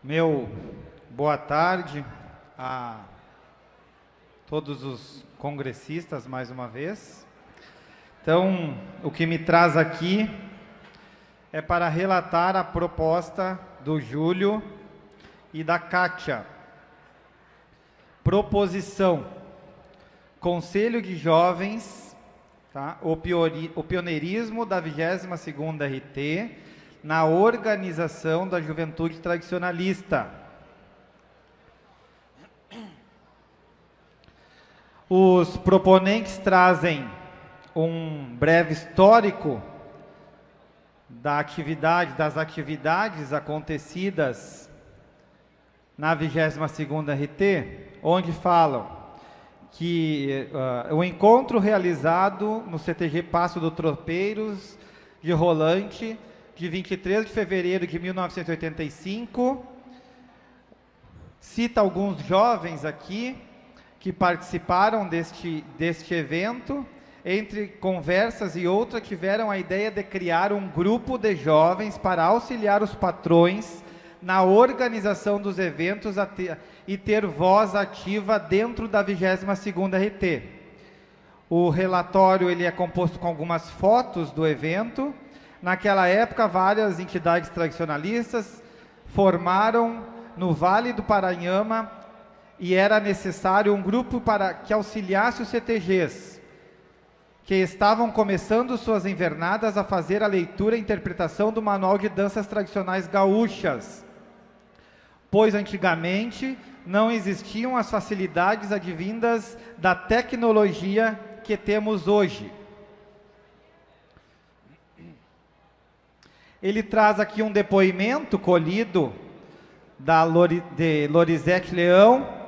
Meu boa tarde a todos os congressistas mais uma vez. Então, o que me traz aqui é para relatar a proposta do Júlio e da Kátia. Proposição: Conselho de Jovens, tá? O pioneirismo da 22ª RT na organização da juventude tradicionalista. Os proponentes trazem um breve histórico das atividades acontecidas na 22ª RT, onde falam que o encontro realizado no CTG Passo do Tropeiros de Rolante, de 23 de fevereiro de 1985, cita alguns jovens aqui que participaram deste evento. Entre conversas e outras, tiveram a ideia de criar um grupo de jovens para auxiliar os patrões na organização dos eventos e ter voz ativa dentro da 22ª RT. O relatório ele é composto com algumas fotos do evento. Naquela época, várias entidades tradicionalistas formaram no Vale do Paranhama e era necessário um grupo para que auxiliasse os CTGs, que estavam começando suas invernadas a fazer a leitura e interpretação do Manual de Danças Tradicionais Gaúchas, pois antigamente não existiam as facilidades advindas da tecnologia que temos hoje. Ele traz aqui um depoimento colhido de Lorizete Leão,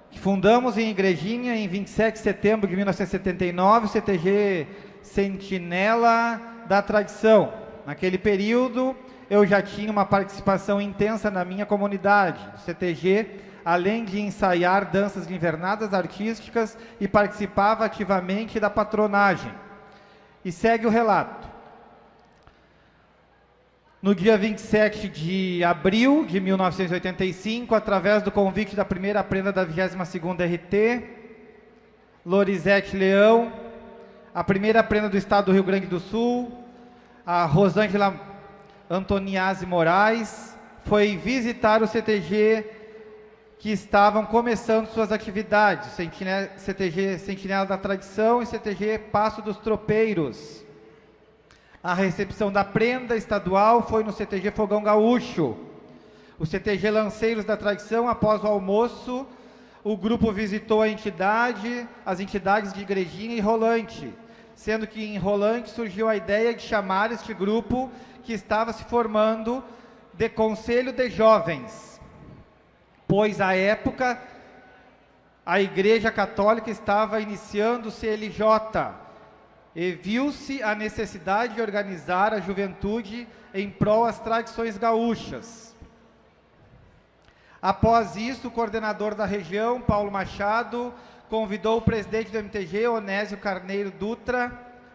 que fundamos em Igrejinha em 27 de setembro de 1979, o CTG Sentinela da Tradição. Naquele período, eu já tinha uma participação intensa na minha comunidade. O CTG, além de ensaiar danças de invernadas artísticas, e participava ativamente da patronagem. E segue o relato. No dia 27 de abril de 1985, através do convite da primeira prenda da 22ª RT, Lorizete Leão, a primeira prenda do estado do Rio Grande do Sul, a Rosângela Antoniazzi Moraes, foi visitar o CTG que estavam começando suas atividades, CTG Sentinela da Tradição e CTG Passo dos Tropeiros. A recepção da prenda estadual foi no CTG Fogão Gaúcho. O CTG Lanceiros da Tradição, após o almoço, o grupo visitou as entidades de Igrejinha e Rolante, sendo que em Rolante surgiu a ideia de chamar este grupo, que estava se formando, de Conselho de Jovens, pois, à época, a Igreja Católica estava iniciando o CLJ, e viu-se a necessidade de organizar a juventude em prol das tradições gaúchas. Após isso, o coordenador da região, Paulo Machado, convidou o presidente do MTG, Onésio Carneiro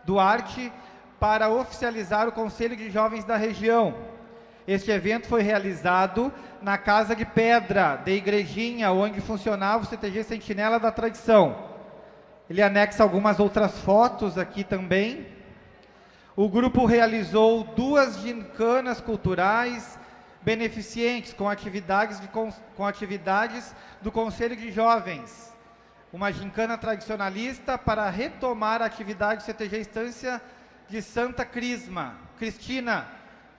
Duarte, para oficializar o Conselho de Jovens da região. Este evento foi realizado na Casa de Pedra, de Igrejinha, onde funcionava o CTG Sentinela da Tradição. Ele anexa algumas outras fotos aqui também. O grupo realizou 2 gincanas culturais beneficentes com atividades do Conselho de Jovens. Uma gincana tradicionalista para retomar a atividade do CTG Estância de Santa Cristina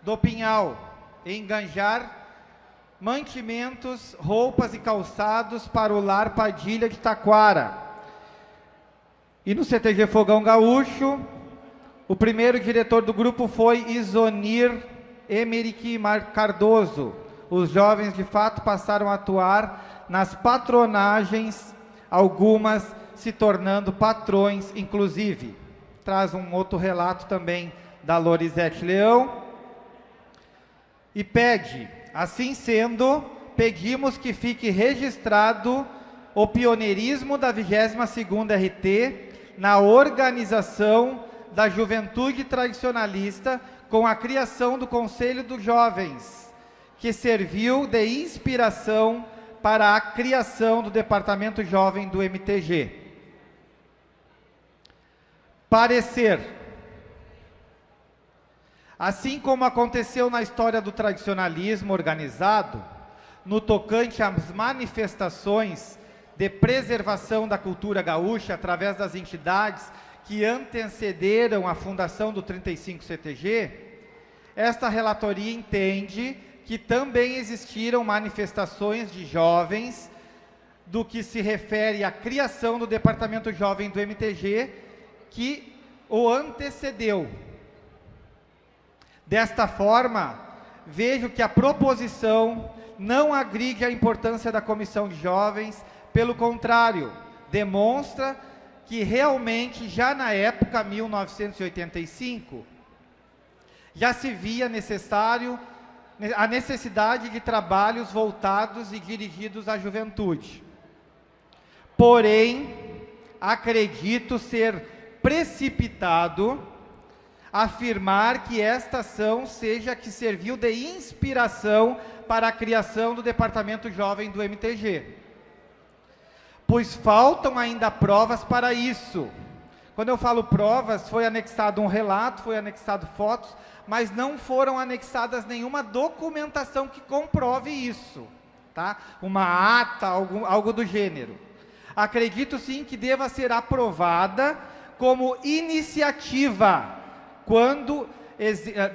do Pinhal, e enganjar mantimentos, roupas e calçados para o Lar Padilha de Taquara. E no CTG Fogão Gaúcho, o primeiro diretor do grupo foi Isonir Emerick Cardoso. Os jovens, de fato, passaram a atuar nas patronagens, algumas se tornando patrões, inclusive. Traz um outro relato também da Lorizete Leão. E pede, assim sendo, pedimos que fique registrado o pioneirismo da 22ª RT na organização da juventude tradicionalista, com a criação do Conselho dos Jovens, que serviu de inspiração para a criação do Departamento Jovem do MTG. Parecer. Assim como aconteceu na história do tradicionalismo organizado, no tocante às manifestações de preservação da cultura gaúcha através das entidades que antecederam a fundação do 35 CTG, esta relatoria entende que também existiram manifestações de jovens do que se refere à criação do Departamento Jovem do MTG, que o antecedeu. Desta forma, vejo que a proposição não agride a importância da Comissão de Jovens, pelo contrário, demonstra que realmente, já na época, 1985, já se via a necessidade de trabalhos voltados e dirigidos à juventude. Porém, acredito ser precipitado afirmar que esta ação seja que serviu de inspiração para a criação do Departamento Jovem do MTG, pois faltam ainda provas para isso. Quando eu falo provas, foi anexado um relato, foi anexado fotos, mas não foram anexadas nenhuma documentação que comprove isso, tá? Uma ata, algo do gênero. Acredito sim que deva ser aprovada como iniciativa,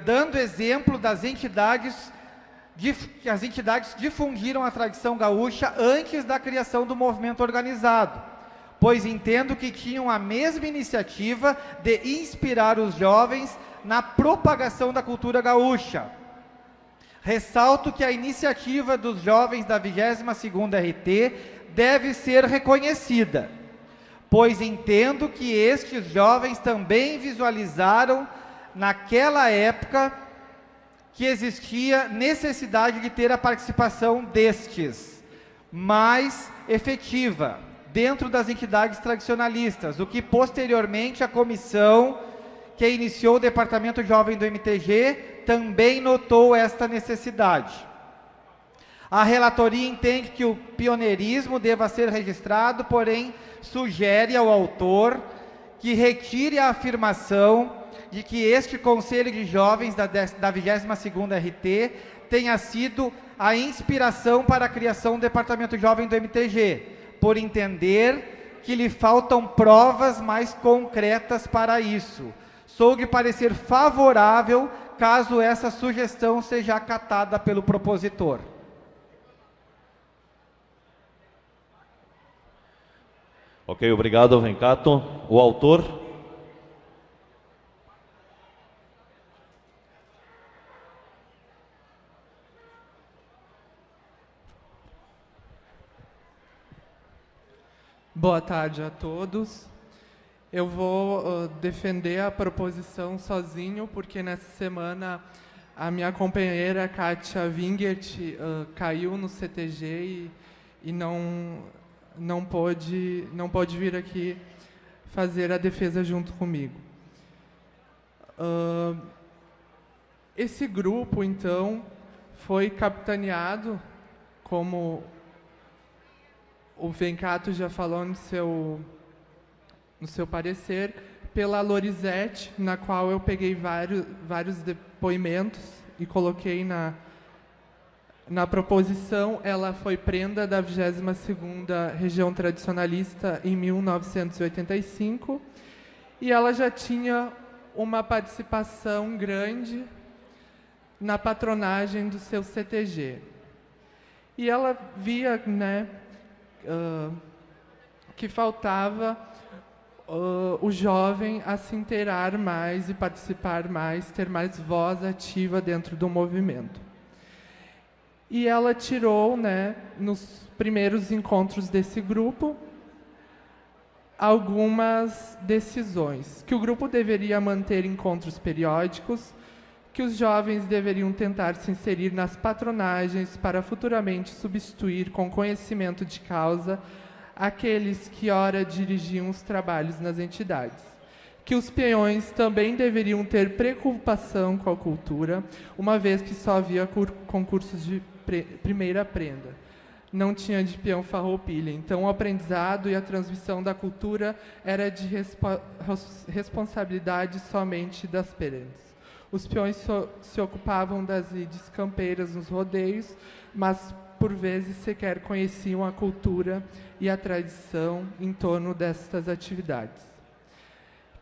dando exemplo das entidades que as entidades difundiram a tradição gaúcha antes da criação do movimento organizado, pois entendo que tinham a mesma iniciativa de inspirar os jovens na propagação da cultura gaúcha. Ressalto que a iniciativa dos jovens da 22ª RT deve ser reconhecida, pois entendo que estes jovens também visualizaram naquela época que existia necessidade de ter a participação destes mais efetiva dentro das entidades tradicionalistas, o que posteriormente a comissão que iniciou o Departamento Jovem do MTG também notou esta necessidade. A relatoria entende que o pioneirismo deva ser registrado, porém sugere ao autor que retire a afirmação de que este Conselho de Jovens da 22ª RT tenha sido a inspiração para a criação do Departamento Jovem do MTG, por entender que lhe faltam provas mais concretas para isso. Sou de parecer favorável caso essa sugestão seja acatada pelo propositor. Ok, obrigado, Vencato. O autor? Boa tarde a todos. Eu vou defender a proposição sozinho, porque nessa semana a minha companheira Kátia Wingert caiu no CTG e não pôde vir aqui fazer a defesa junto comigo. Esse grupo, então, foi capitaneado, como o Vencato já falou no seu parecer, pela Lorizete, na qual eu peguei vários depoimentos e coloquei na proposição. Ela foi prenda da 22ª Região Tradicionalista em 1985 e ela já tinha uma participação grande na patronagem do seu CTG. E ela via, né, que faltava o jovem a se inteirar mais e participar mais, ter mais voz ativa dentro do movimento. E ela tirou, né, nos primeiros encontros desse grupo, algumas decisões. Que o grupo deveria manter encontros periódicos, que os jovens deveriam tentar se inserir nas patronagens para futuramente substituir com conhecimento de causa aqueles que ora dirigiam os trabalhos nas entidades, que os peões também deveriam ter preocupação com a cultura, uma vez que só havia concursos de primeira prenda. Não tinha de peão farroupilha. Então, o aprendizado e a transmissão da cultura era de responsabilidade somente das prendas. Os peões se ocupavam das lides campeiras nos rodeios, mas, por vezes, sequer conheciam a cultura e a tradição em torno destas atividades.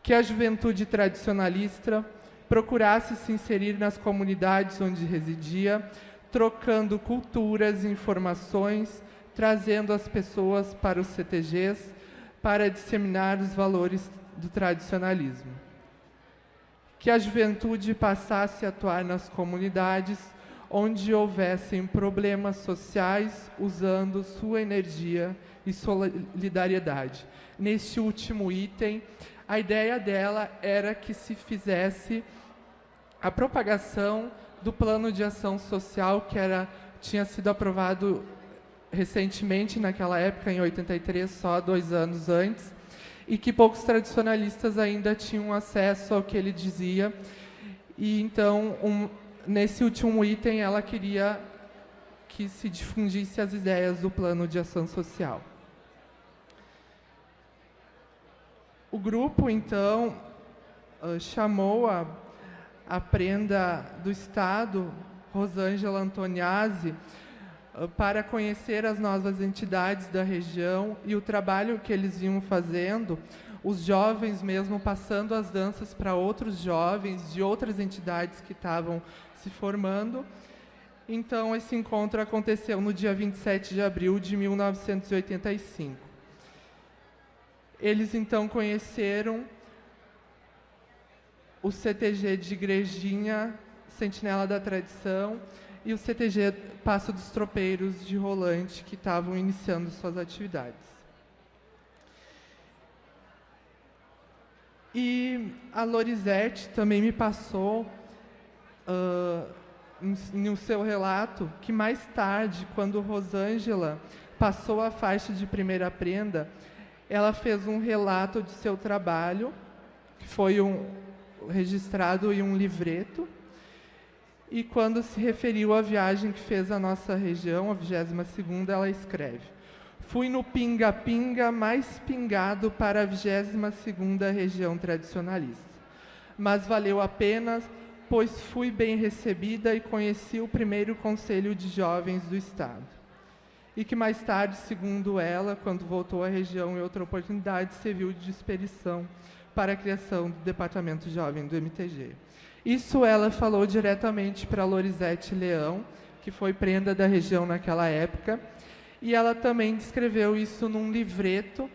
Que a juventude tradicionalista procurasse se inserir nas comunidades onde residia, trocando culturas e informações, trazendo as pessoas para os CTGs para disseminar os valores do tradicionalismo. Que a juventude passasse a atuar nas comunidades onde houvessem problemas sociais, usando sua energia e solidariedade. Neste último item, a ideia dela era que se fizesse a propagação do plano de ação social que tinha sido aprovado recentemente, naquela época, em 83, só 2 anos antes, e que poucos tradicionalistas ainda tinham acesso ao que ele dizia. E então, nesse último item, ela queria que se difundisse as ideias do plano de ação social. O grupo, então, chamou a prenda do Estado, Rosângela Antoniazzi, para conhecer as novas entidades da região e o trabalho que eles vinham fazendo, os jovens mesmo passando as danças para outros jovens de outras entidades que estavam se formando. Então, esse encontro aconteceu no dia 27 de abril de 1985. Eles, então, conheceram o CTG de Igrejinha, Sentinela da Tradição, e o CTG Passo dos Tropeiros de Rolante, que estavam iniciando suas atividades. E a Lorizete também me passou, no seu relato, que mais tarde, quando Rosângela passou a faixa de primeira prenda, ela fez um relato de seu trabalho, que foi registrado em um livreto, e quando se referiu à viagem que fez à nossa região, a 22ª, ela escreve: fui no pinga-pinga mais pingado para a 22ª região tradicionalista. Mas valeu a pena, pois fui bem recebida e conheci o primeiro Conselho de Jovens do Estado. E que mais tarde, segundo ela, quando voltou à região em outra oportunidade, serviu de expedição para a criação do Departamento Jovem do MTG. Isso ela falou diretamente para a Lorizete Leão, que foi prenda da região naquela época, e ela também descreveu isso num livreto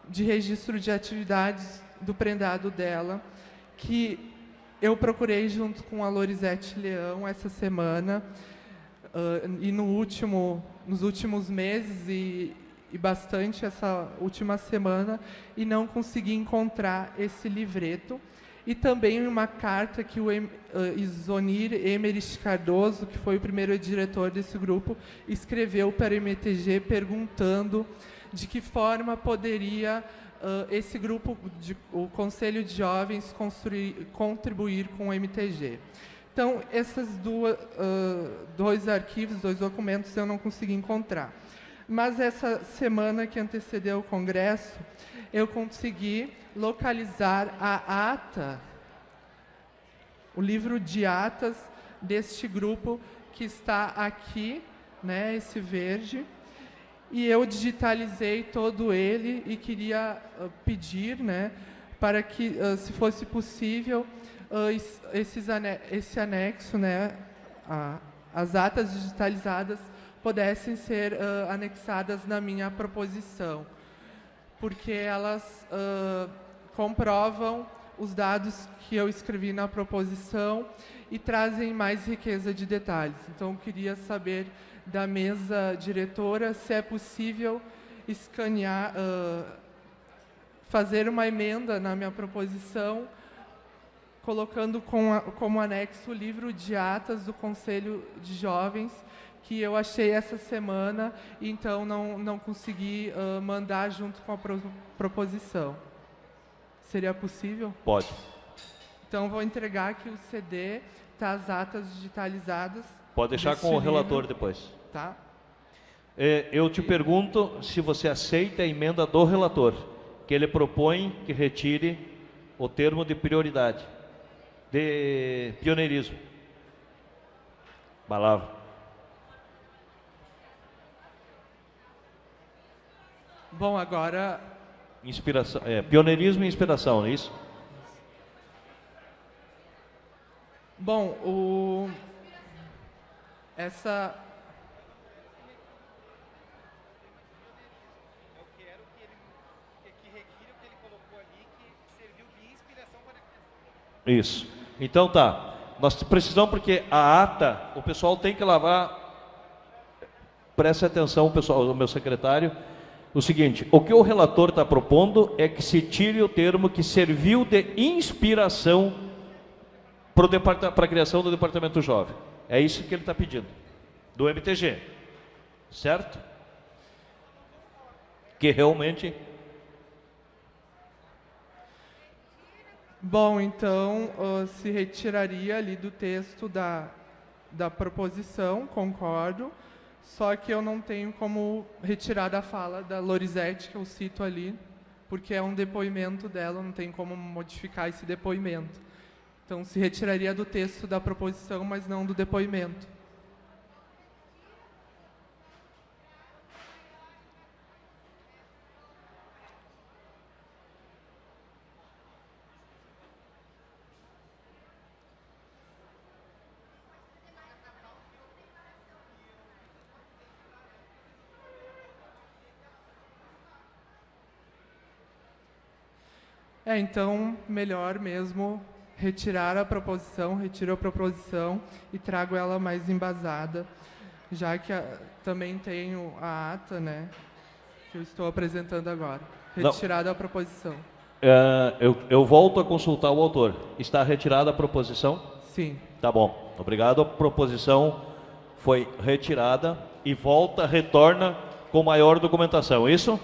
de registro de atividades do prendado dela, que eu procurei junto com a Lorizete Leão essa semana, e nos últimos meses e bastante essa última semana, e não consegui encontrar esse livreto. E também uma carta que o Isonir Emerich Cardoso, que foi o primeiro diretor desse grupo, escreveu para o MTG perguntando de que forma poderia esse grupo, o Conselho de Jovens, contribuir com o MTG. Então, esses dois arquivos, 2 documentos, eu não consegui encontrar. Mas essa semana que antecedeu o congresso, eu consegui localizar a ata, o livro de atas deste grupo que está aqui, né, esse verde, e eu digitalizei todo ele e queria pedir, né, para que, se fosse possível, esse anexo, né, as atas digitalizadas pudessem ser anexadas na minha proposição, porque elas comprovam os dados que eu escrevi na proposição e trazem mais riqueza de detalhes. Então, eu queria saber da mesa diretora se é possível escanear, fazer uma emenda na minha proposição, colocando como anexo o livro de atas do Conselho de Jovens, que eu achei essa semana, e então não consegui mandar junto com a proposição. Seria possível? Pode. Então, vou entregar aqui o CD, tá, as atas digitalizadas. Pode deixar deste com o relator livro, depois. tá? Eu te pergunto se você aceita a emenda do relator, que ele propõe que retire o termo de prioridade, de pioneirismo. Palavra. Bom, agora... Inspiração, pioneirismo e inspiração, não é isso? Bom, essa... Eu quero que retire o que ele colocou ali, que serviu de inspiração para a criação. Isso. Então tá. Nós precisamos, porque a ata, o pessoal tem que lavar. Preste atenção, pessoal, o meu secretário. O seguinte, o que o relator está propondo é que se tire o termo que serviu de inspiração para a criação do Departamento Jovem. É isso que ele está pedindo, do MTG, certo? Que realmente... Bom, então, se retiraria ali do texto da proposição, concordo, só que eu não tenho como retirar da fala da Lorizete, que eu cito ali, porque é um depoimento dela, não tem como modificar esse depoimento. Então, se retiraria do texto da proposição, mas não do depoimento. Então, melhor mesmo retirar a proposição, retiro a proposição e trago ela mais embasada, já que também tenho a ata, né, que eu estou apresentando agora. Retirada a proposição. Eu volto a consultar o autor. Está retirada a proposição? Sim. Tá bom. Obrigado. A proposição foi retirada e retorna com maior documentação. Isso?